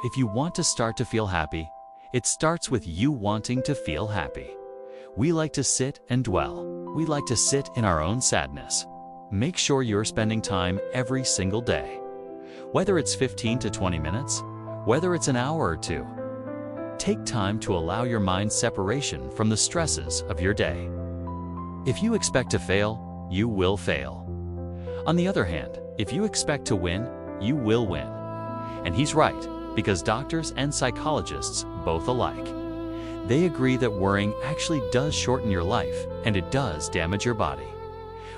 if you want to start to feel happy, it starts with you wanting to feel happy. We like to sit and dwell. We like to sit in our own sadness. Make sure you're spending time every single day. Whether it's 15 to 20 minutes, whether it's an hour or two, take time to allow your mind separation from the stresses of your day. If you expect to fail, you will fail. On the other hand, if you expect to win, you will win. And he's right, because doctors and psychologists both alike. They agree that worrying actually does shorten your life, and it does damage your body.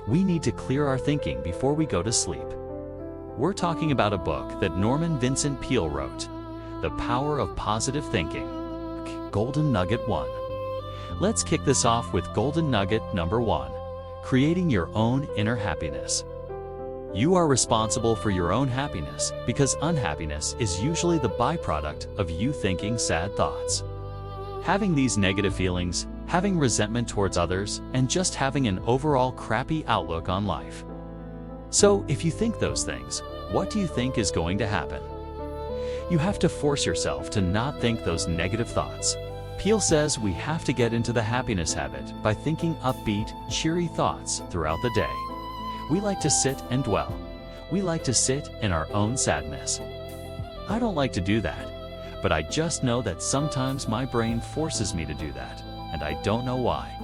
We need to clear our thinking before we go to sleep. We're talking about a book that Norman Vincent Peale wrote, The Power of Positive Thinking. Golden Nugget 1. Let's kick this off with Golden Nugget number 1, creating your own inner happiness. You are responsible for your own happiness because unhappiness is usually the byproduct of you thinking sad thoughts. Having these negative feelings, having resentment towards others, and just having an overall crappy outlook on life. So, if you think those things, what do you think is going to happen? You have to force yourself to not think those negative thoughts. Peale says we have to get into the happiness habit by thinking upbeat, cheery thoughts throughout the day. We like to sit and dwell. We like to sit in our own sadness. I don't like to do that, but I just know that sometimes my brain forces me to do that, and I don't know why.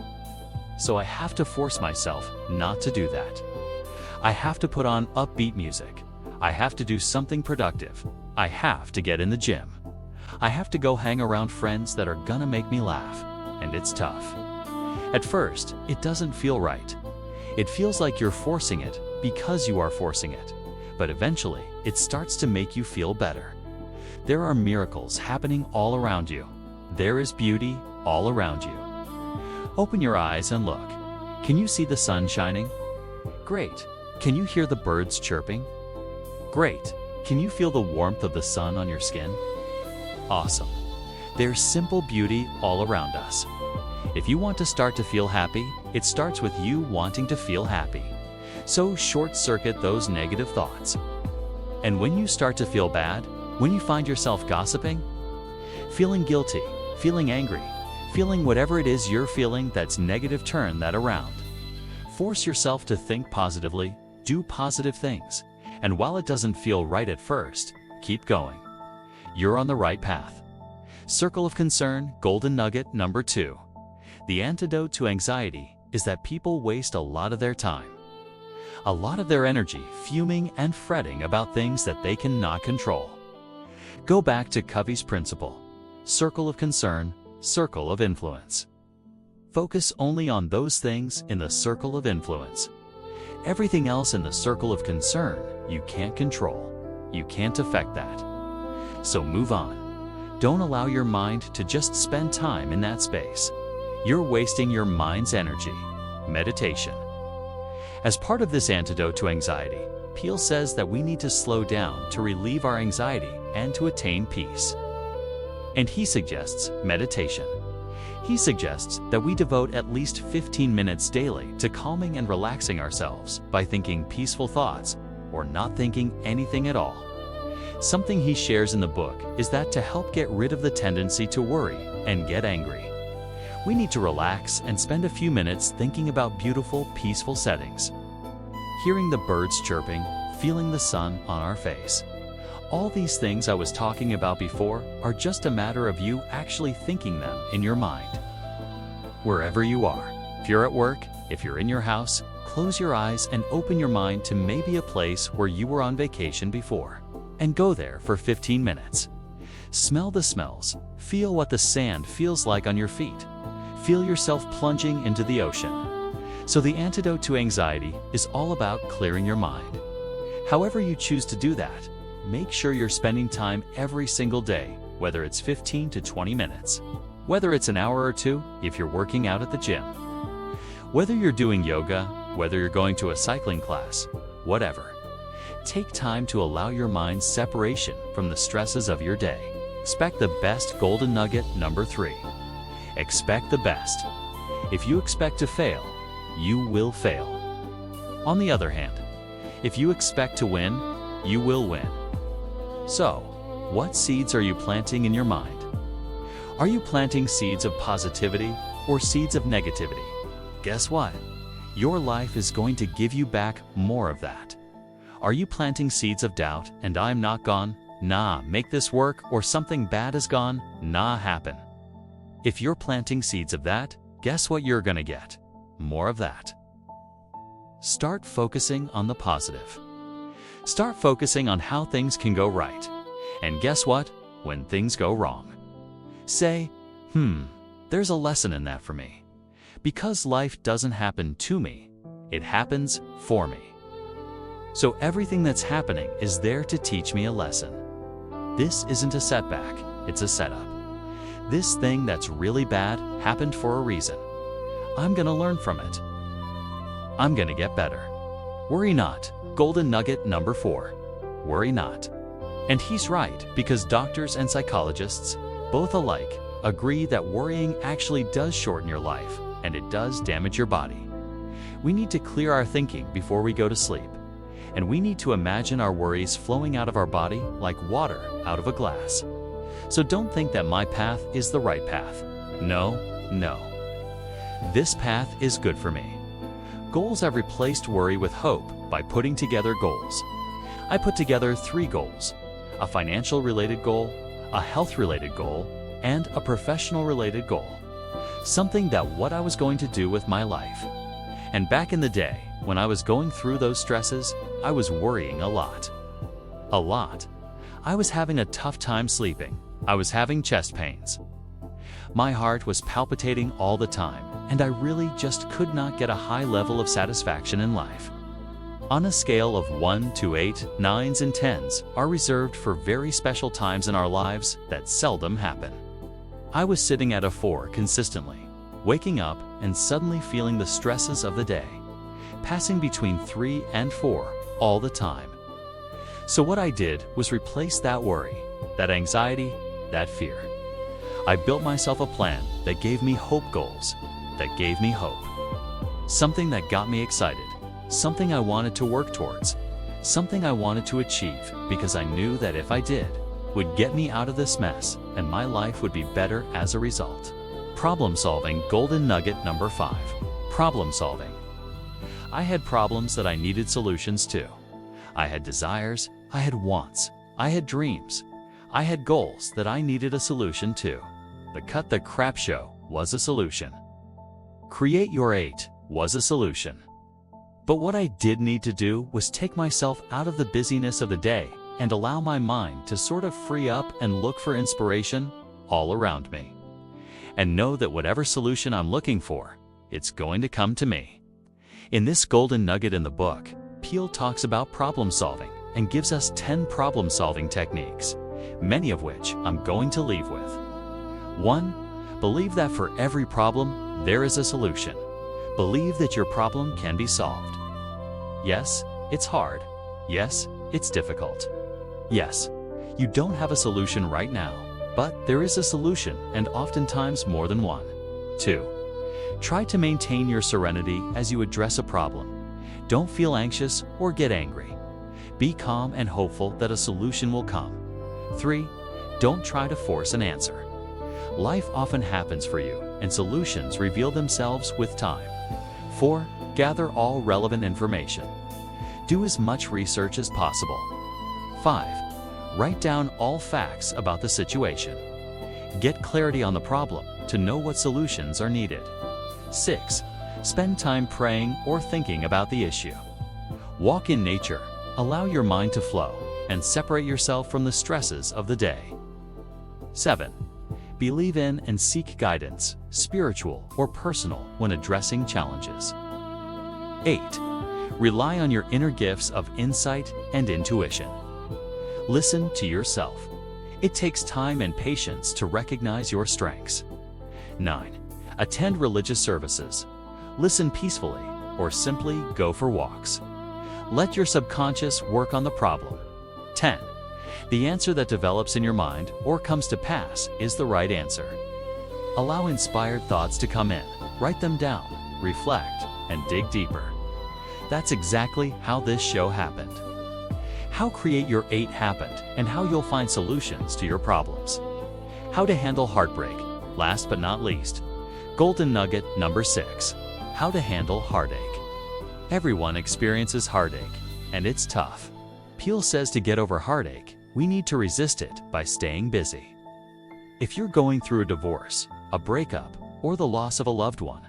So I have to force myself not to do that. I have to put on upbeat music. I have to do something productive. I have to get in the gym. I have to go hang around friends that are gonna make me laugh, and it's tough. At first, it doesn't feel right. It feels like you're forcing it because you are forcing it, but eventually it starts to make you feel better. There are miracles happening all around you. There is beauty all around you. Open your eyes and look. Can you see the sun shining? Great. Can you hear the birds chirping? Great. Can you feel the warmth of the sun on your skin? Awesome. There's simple beauty all around us. If you want to start to feel happy, it starts with you wanting to feel happy. So short-circuit those negative thoughts. And when you start to feel bad, when you find yourself gossiping, feeling guilty, feeling angry, feeling whatever it is you're feeling that's negative, turn that around. Force yourself to think positively, do positive things, and while it doesn't feel right at first, keep going. You're on the right path. Circle of concern, golden nugget number 2. The antidote to anxiety is that people waste a lot of their time, a lot of their energy fuming and fretting about things that they cannot control. Go back to Covey's principle. Circle of concern, circle of influence. Focus only on those things in the circle of influence. Everything else in the circle of concern, you can't control. You can't affect that. So move on. Don't allow your mind to just spend time in that space. You're wasting your mind's energy. Meditation. As part of this antidote to anxiety, Peale says that we need to slow down to relieve our anxiety and to attain peace. And he suggests meditation. He suggests that we devote at least 15 minutes daily to calming and relaxing ourselves by thinking peaceful thoughts or not thinking anything at all. Something he shares in the book is that to help get rid of the tendency to worry and get angry, we need to relax and spend a few minutes thinking about beautiful, peaceful settings. Hearing the birds chirping, feeling the sun on our face. All these things I was talking about before are just a matter of you actually thinking them in your mind. Wherever you are, if you're at work, if you're in your house, close your eyes and open your mind to maybe a place where you were on vacation before, and go there for 15 minutes. Smell the smells, feel what the sand feels like on your feet. Feel yourself plunging into the ocean. So the antidote to anxiety is all about clearing your mind. However you choose to do that, make sure you're spending time every single day, whether it's 15 to 20 minutes, whether it's an hour or two if you're working out at the gym, whether you're doing yoga, whether you're going to a cycling class, whatever. Take time to allow your mind separation from the stresses of your day. Expect the best. Golden nugget number 3. Expect the best. If you expect to fail, you will fail. On the other hand, if you expect to win, you will win. So, What seeds are you planting in your mind? Are you planting seeds of positivity or seeds of negativity? Guess what? Your life is going to give you back more of that. Are you planting seeds of doubt and I'm not gone? Nah, make this work, or something bad is gone? Nah, happen. If you're planting seeds of that, guess what you're gonna get? More of that. Start focusing on the positive. Start focusing on how things can go right. And guess what? When things go wrong, say, there's a lesson in that for me. Because life doesn't happen to me, it happens for me. So everything that's happening is there to teach me a lesson. This isn't a setback, it's a setup. This thing that's really bad happened for a reason. I'm gonna learn from it. I'm gonna get better. Worry not. Golden nugget number 4. Worry not. And he's right, because doctors and psychologists, both alike, agree that worrying actually does shorten your life, and it does damage your body. We need to clear our thinking before we go to sleep, and we need to imagine our worries flowing out of our body like water out of a glass. So don't think that my path is the right path. No. This path is good for me. Goals have replaced worry with hope by putting together goals. I put together 3 goals: a financial-related goal, a health-related goal, and a professional-related goal. Something that what I was going to do with my life. And back in the day, when I was going through those stresses, I was worrying a lot. I was having a tough time sleeping. I was having chest pains. My heart was palpitating all the time, and I really just could not get a high level of satisfaction in life. On a scale of 1 to 8, 9s and 10s are reserved for very special times in our lives that seldom happen. I was sitting at a 4 consistently, waking up and suddenly feeling the stresses of the day, passing between 3 and 4 all the time. So what I did was replace that worry, that anxiety, that fear. I built myself a plan that gave me hope goals, that gave me hope. Something that got me excited, something I wanted to work towards, something I wanted to achieve because I knew that if I did, would get me out of this mess and my life would be better as a result. Problem solving golden nugget number 5. Problem solving. I had problems that I needed solutions to. I had desires, I had wants, I had dreams, I had goals that I needed a solution to. The Cut the Crap Show was a solution. Create Your 8 was a solution. But what I did need to do was take myself out of the busyness of the day and allow my mind to sort of free up and look for inspiration all around me. And know that whatever solution I'm looking for, it's going to come to me. In this golden nugget in the book, Peel talks about problem solving and gives us 10 problem solving techniques, many of which I'm going to leave with. 1. Believe that for every problem, there is a solution. Believe that your problem can be solved. Yes, it's hard. Yes, it's difficult. Yes, you don't have a solution right now, but there is a solution, and oftentimes more than one. 2. Try to maintain your serenity as you address a problem. Don't feel anxious or get angry. Be calm and hopeful that a solution will come. 3. Don't try to force an answer. Life often happens for you, and solutions reveal themselves with time. 4. Gather all relevant information. Do as much research as possible. 5. Write down all facts about the situation. Get clarity on the problem to know what solutions are needed. 6. Spend time praying or thinking about the issue. Walk in nature, allow your mind to flow, and separate yourself from the stresses of the day. 7. Believe in and seek guidance, spiritual or personal, when addressing challenges. 8. Rely on your inner gifts of insight and intuition. Listen to yourself. It takes time and patience to recognize your strengths. 9. Attend religious services. Listen peacefully, or simply go for walks. Let your subconscious work on the problem. 10. The answer that develops in your mind or comes to pass is the right answer. Allow inspired thoughts to come in, write them down, reflect, and dig deeper. That's exactly how this show happened. how create your 8 happened and how you'll find solutions to your problems. How to handle heartbreak. Last but not least, golden nugget number 6, how to handle heartache. Everyone experiences heartache, and it's tough. Peel says to get over heartache, we need to resist it by staying busy. If you're going through a divorce, a breakup, or the loss of a loved one,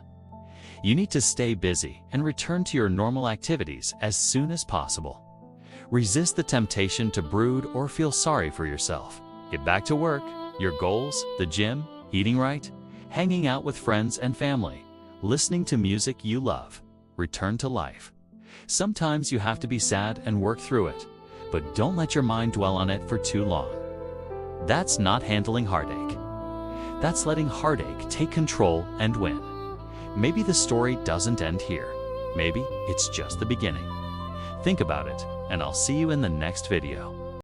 you need to stay busy and return to your normal activities as soon as possible. Resist the temptation to brood or feel sorry for yourself. Get back to work, your goals, the gym, eating right, hanging out with friends and family, listening to music you love. Return to life. Sometimes you have to be sad and work through it, but don't let your mind dwell on it for too long. That's not handling heartache. That's letting heartache take control and win. Maybe the story doesn't end here. Maybe it's just the beginning. Think about it, and I'll see you in the next video.